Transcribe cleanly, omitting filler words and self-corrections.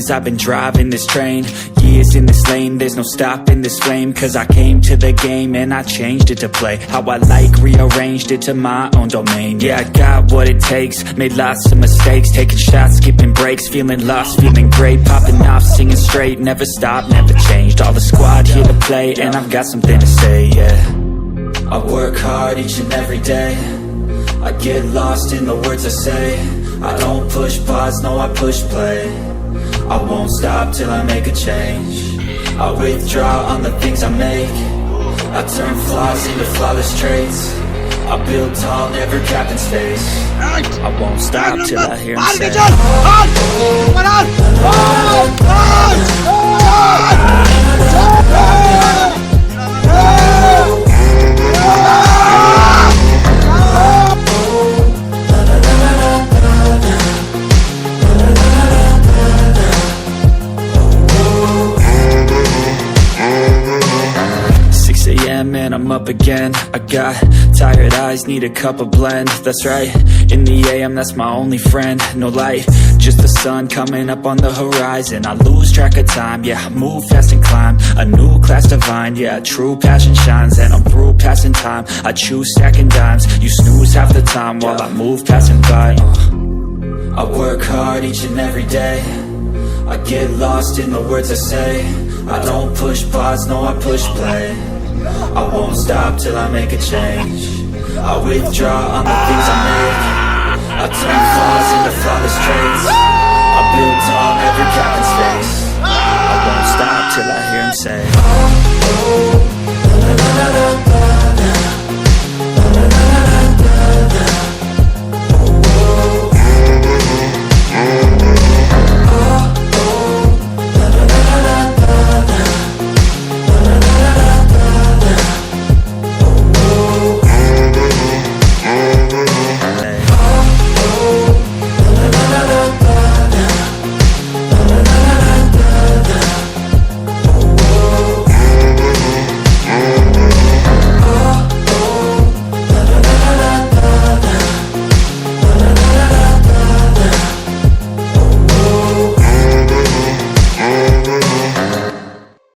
days I've been driving this train, years in this lane, there's no stopping this flame. Cause I came to the game and I changed it to play how I like, rearranged it to my own domain. Yeah, I got what it takes, made lots of mistakes, taking shots, skipping breaks, feeling lost, feeling great, popping off, singing straight, never stopped, never changed. All the squad here to play and I've got something to say, yeah. I work hard each and every day, I get lost in the words I say. I don't push pause, no I push play. I won't stop till I make a change. I withdraw on the things I make. I turn flaws into flawless traits. I build tall, never capped in space. I won't stop till I hear him say, and I'm up again. I got tired eyes, need a cup of blend. That's right, in the AM, that's my only friend. No light, just the sun coming up on the horizon. I lose track of time, yeah, I move fast and climb a new class divine, yeah, true passion shines. And I'm through passing time, I choose stacking dimes. You snooze half the time while I move passing by. I work hard each and every day, I get lost in the words I say. I don't push pause, no I push play. I won't stop till I make a change. I withdraw on the things I make. I turn flaws into flawless traits. I build tall, never cap in space. I won't stop till I hear him say,